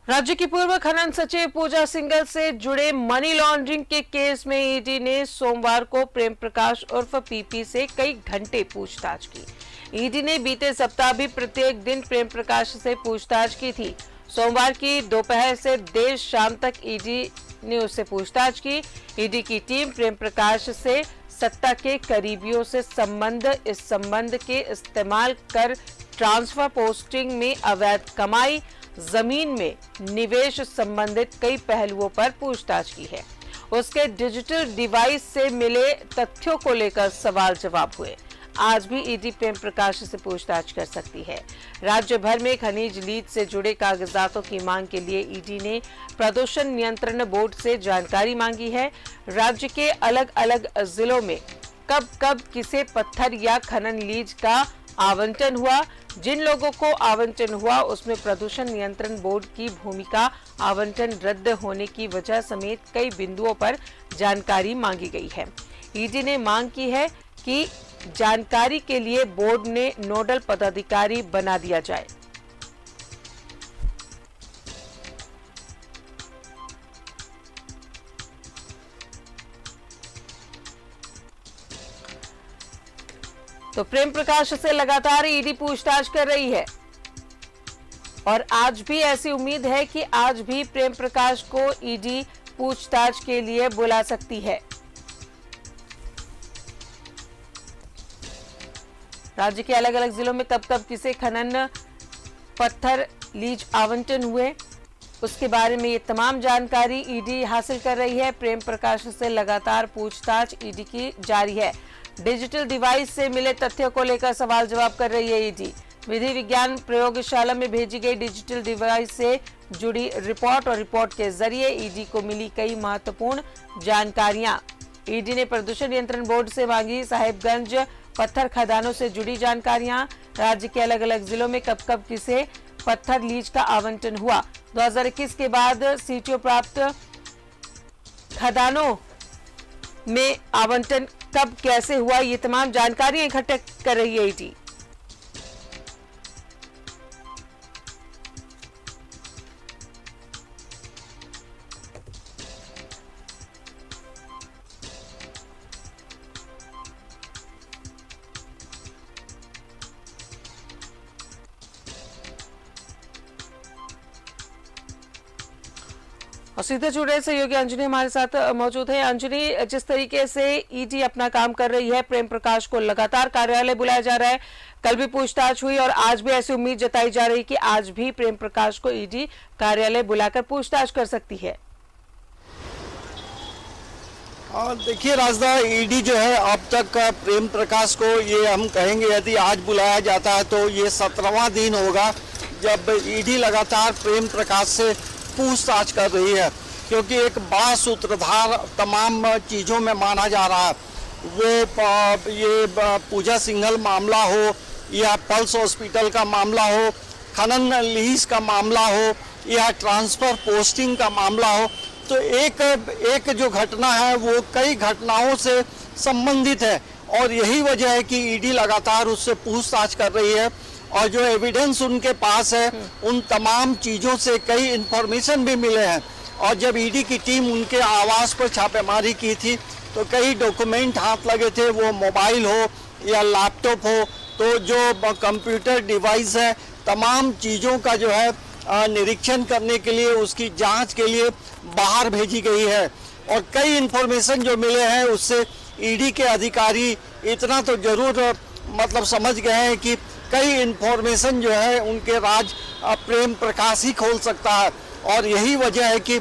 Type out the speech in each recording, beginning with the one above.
राज्य की पूर्व खनन सचिव पूजा सिंघल से जुड़े मनी लॉन्ड्रिंग के केस में ईडी ने सोमवार को प्रेम प्रकाश उर्फ पीपी से कई घंटे पूछताछ की। ईडी ने बीते सप्ताह भी प्रत्येक दिन प्रेम प्रकाश से पूछताछ की थी। सोमवार की दोपहर से देर शाम तक ईडी ने उससे पूछताछ की। ईडी की टीम प्रेम प्रकाश से सत्ता के करीबियों से इस संबंध के इस्तेमाल कर ट्रांसफर पोस्टिंग में अवैध कमाई, जमीन में निवेश संबंधित कई पहलुओं पर पूछताछ की है। उसके डिजिटल डिवाइस से मिले तथ्यों को लेकर सवाल जवाब हुए। आज भी ईडी प्रेम प्रकाश से पूछताछ कर सकती है। राज्य भर में खनिज लीज से जुड़े कागजातों की मांग के लिए ईडी ने प्रदूषण नियंत्रण बोर्ड से जानकारी मांगी है। राज्य के अलग अलग जिलों में कब कब किसे पत्थर या खनन लीज का आवंटन हुआ, जिन लोगों को आवंटन हुआ उसमें प्रदूषण नियंत्रण बोर्ड की भूमिका, आवंटन रद्द होने की वजह समेत कई बिंदुओं पर जानकारी मांगी गई है। ईडी ने मांग की है कि जानकारी के लिए बोर्ड ने नोडल पदाधिकारी बना दिया जाए। तो प्रेम प्रकाश से लगातार ईडी पूछताछ कर रही है और आज भी ऐसी उम्मीद है कि आज भी प्रेम प्रकाश को ईडी पूछताछ के लिए बुला सकती है। राज्य के अलग अलग जिलों में कब कब किसे खनन पत्थर लीज आवंटन हुए, उसके बारे में ये तमाम जानकारी ईडी हासिल कर रही है। प्रेम प्रकाश से लगातार पूछताछ ईडी की जारी है। डिजिटल डिवाइस से मिले तथ्यों को लेकर सवाल जवाब कर रही है ईडी। विधि विज्ञान प्रयोगशाला में भेजी गई डिजिटल डिवाइस से जुड़ी रिपोर्ट और रिपोर्ट के जरिए ईडी को मिली कई महत्वपूर्ण जानकारियां। ईडी ने प्रदूषण नियंत्रण बोर्ड से मांगी साहेबगंज पत्थर खदानों से जुड़ी जानकारियां। राज्य के अलग अलग जिलों में कब कब किसे पत्थर लीज का आवंटन हुआ, 2021 के बाद सीटीओ प्राप्त खदानों में आवंटन कब कैसे हुआ, ये तमाम जानकारियां इकट्ठा कर रही है ईडी। और सीधे जुड़े सहयोगी अंजनी हमारे साथ मौजूद है। अंजनी, जिस तरीके से ईडी अपना काम कर रही है, प्रेम प्रकाश को लगातार कार्यालय बुलाया जा रहा है, कल भी पूछताछ हुई और आज भी ऐसी उम्मीद जताई जा रही है कि आज भी प्रेम प्रकाश को ईडी कार्यालय बुलाकर पूछताछ कर सकती है। देखिए राजदा, ईडी जो है अब तक प्रेम प्रकाश को, ये हम कहेंगे यदि आज बुलाया जाता है तो ये 17वां दिन होगा जब ईडी लगातार प्रेम प्रकाश से पूछताछ कर रही है, क्योंकि एक बड़ा सूत्रधार तमाम चीज़ों में माना जा रहा है। वो ये पूजा सिंघल मामला हो या पल्स हॉस्पिटल का मामला हो, खनन लीज का मामला हो या ट्रांसफर पोस्टिंग का मामला हो, तो एक जो घटना है वो कई घटनाओं से संबंधित है और यही वजह है कि ईडी लगातार उससे पूछताछ कर रही है। और जो एविडेंस उनके पास है उन तमाम चीज़ों से कई इन्फॉर्मेशन भी मिले हैं। और जब ईडी की टीम उनके आवास पर छापेमारी की थी तो कई डॉक्यूमेंट हाथ लगे थे, वो मोबाइल हो या लैपटॉप हो, तो जो कंप्यूटर डिवाइस है तमाम चीज़ों का जो है निरीक्षण करने के लिए, उसकी जांच के लिए बाहर भेजी गई है। और कई इन्फॉर्मेशन जो मिले हैं उससे ईडी के अधिकारी इतना तो जरूर मतलब समझ गए हैं कि कई इन्फॉर्मेशन जो है उनके राज प्रेम प्रकाश ही खोल सकता है। और यही वजह है कि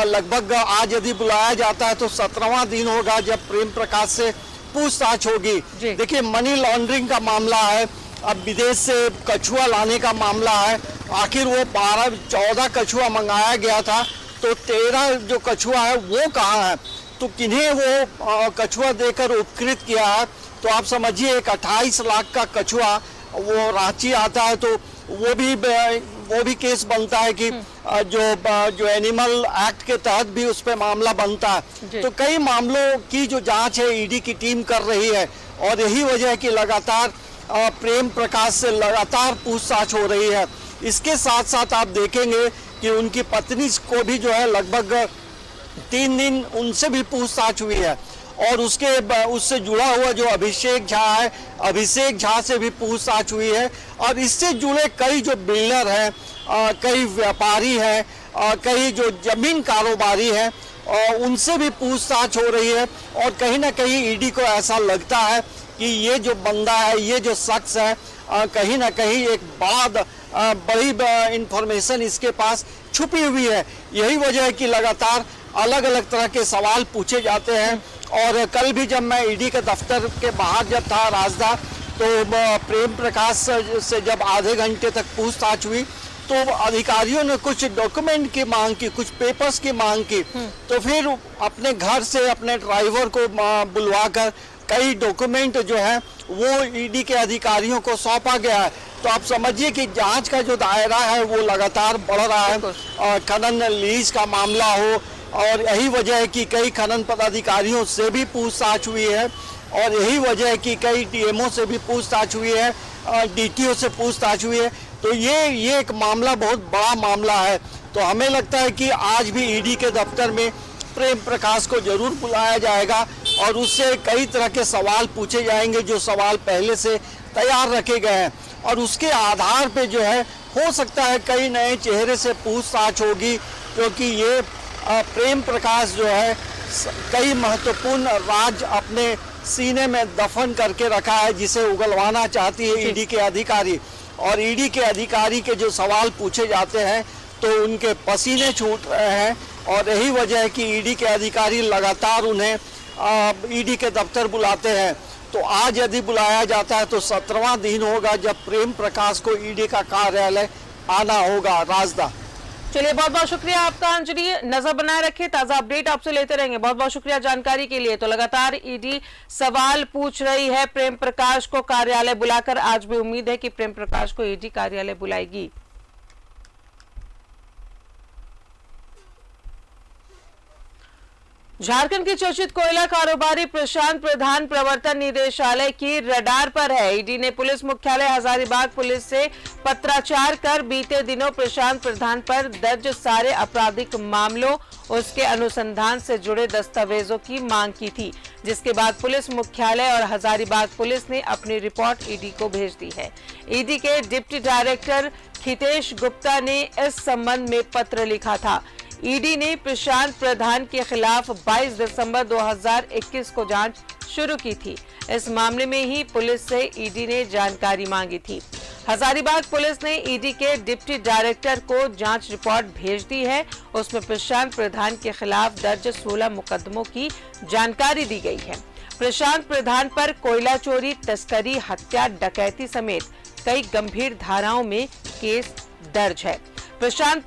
लगभग आज यदि बुलाया जाता है तो 17वां दिन होगा जब प्रेम प्रकाश से पूछताछ होगी। देखिए, मनी लॉन्ड्रिंग का मामला है, अब विदेश से कछुआ लाने का मामला है। आखिर वो 14 कछुआ मंगाया गया था तो 13 जो कछुआ है वो कहाँ है, तो किन्हें वो कछुआ देकर उपकृत किया है। तो आप समझिए एक 28 लाख का कछुआ वो रांची आता है तो वो भी केस बनता है कि जो एनिमल एक्ट के तहत भी उस पर मामला बनता है। तो कई मामलों की जो जांच है ईडी की टीम कर रही है और यही वजह है कि लगातार प्रेम प्रकाश से लगातार पूछताछ हो रही है। इसके साथ साथ आप देखेंगे कि उनकी पत्नी को भी जो है लगभग 3 दिन उनसे भी पूछताछ हुई है, और उससे जुड़ा हुआ जो अभिषेक झा है, अभिषेक झा से भी पूछताछ हुई है, और इससे जुड़े कई जो बिल्डर हैं, कई व्यापारी हैं, कई जो जमीन कारोबारी हैं, उनसे भी पूछताछ हो रही है। और कहीं ना कहीं ईडी को ऐसा लगता है कि ये जो बंदा है, ये जो शख्स है, कहीं ना कहीं एक बड़ी इंफॉर्मेशन इसके पास छुपी हुई है। यही वजह है कि लगातार अलग अलग तरह के सवाल पूछे जाते हैं। और कल भी जब मैं ईडी के दफ्तर के बाहर जब था राजदा, तो प्रेम प्रकाश से जब आधे घंटे तक पूछताछ हुई, तो अधिकारियों ने कुछ डॉक्यूमेंट की मांग की, कुछ पेपर्स की मांग की। तो फिर अपने घर से अपने ड्राइवर को बुलवाकर कई डॉक्यूमेंट जो है वो ईडी के अधिकारियों को सौंपा गया है। तो आप समझिए कि जांच का जो दायरा है वो लगातार बढ़ रहा है। खनन लीज का मामला हो, और यही वजह है कि कई खनन पदाधिकारियों से भी पूछताछ हुई है, और यही वजह है कि कई डीएमओ से भी पूछताछ हुई है, डीटीओ से पूछताछ हुई है। तो ये एक मामला बहुत बड़ा मामला है। तो हमें लगता है कि आज भी ईडी के दफ्तर में प्रेम प्रकाश को जरूर बुलाया जाएगा, और उससे कई तरह के सवाल पूछे जाएंगे, जो सवाल पहले से तैयार रखे गए हैं, और उसके आधार पे जो है हो सकता है कई नए चेहरे से पूछताछ होगी, क्योंकि ये प्रेम प्रकाश जो है कई महत्वपूर्ण राज अपने सीने में दफन करके रखा है, जिसे उगलवाना चाहती है ईडी के अधिकारी। और ईडी के अधिकारी के जो सवाल पूछे जाते हैं तो उनके पसीने छूट रहे हैं, और यही वजह है कि ईडी के अधिकारी लगातार उन्हें ईडी के दफ्तर बुलाते हैं। तो आज यदि बुलाया जाता है तो 17वां दिन होगा जब प्रेम प्रकाश को ईडी का कार्यालय आना होगा। राजदा, चलिए, बहुत बहुत शुक्रिया आपका अंजलि। नजर बनाए रखे, ताजा अपडेट आपसे लेते रहेंगे। बहुत बहुत शुक्रिया जानकारी के लिए। तो लगातार ईडी सवाल पूछ रही है प्रेम प्रकाश को कार्यालय बुलाकर। आज भी उम्मीद है कि प्रेम प्रकाश को ईडी कार्यालय बुलाएगी। झारखंड की चर्चित कोयला कारोबारी प्रशांत प्रधान प्रवर्तन निदेशालय की रडार पर है। ईडी ने पुलिस मुख्यालय हजारीबाग पुलिस से पत्राचार कर बीते दिनों प्रशांत प्रधान पर दर्ज सारे आपराधिक मामलों, उसके अनुसंधान से जुड़े दस्तावेजों की मांग की थी, जिसके बाद पुलिस मुख्यालय और हजारीबाग पुलिस ने अपनी रिपोर्ट ईडी को भेज दी है। ईडी के डिप्टी डायरेक्टर खितेश गुप्ता ने इस संबंध में पत्र लिखा था। ईडी ने प्रशांत प्रधान के खिलाफ 22 दिसंबर 2021 को जांच शुरू की थी। इस मामले में ही पुलिस से ईडी ने जानकारी मांगी थी। हजारीबाग पुलिस ने ईडी के डिप्टी डायरेक्टर को जांच रिपोर्ट भेज दी है। उसमें प्रशांत प्रधान के खिलाफ दर्ज 16 मुकदमों की जानकारी दी गई है। प्रशांत प्रधान पर कोयला चोरी, तस्करी, हत्या, डकैती समेत कई गंभीर धाराओं में केस दर्ज है। प्रशांत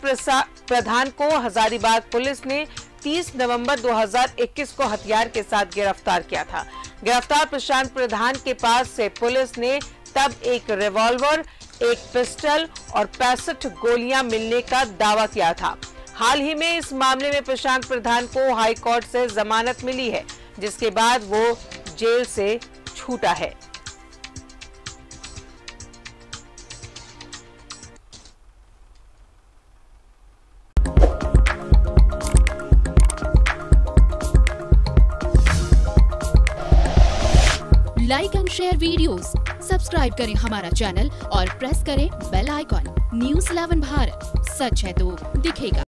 प्रधान को हजारीबाग पुलिस ने 30 नवंबर 2021 को हथियार के साथ गिरफ्तार किया था। गिरफ्तार प्रशांत प्रधान के पास से पुलिस ने तब एक रिवॉल्वर, एक पिस्टल और 65 गोलियां मिलने का दावा किया था। हाल ही में इस मामले में प्रशांत प्रधान को हाई कोर्ट से जमानत मिली है, जिसके बाद वो जेल से छूटा है। Like and share videos, subscribe करें हमारा चैनल और प्रेस करें बेल आइकॉन। न्यूज़ 11 भारत, सच है तो दिखेगा।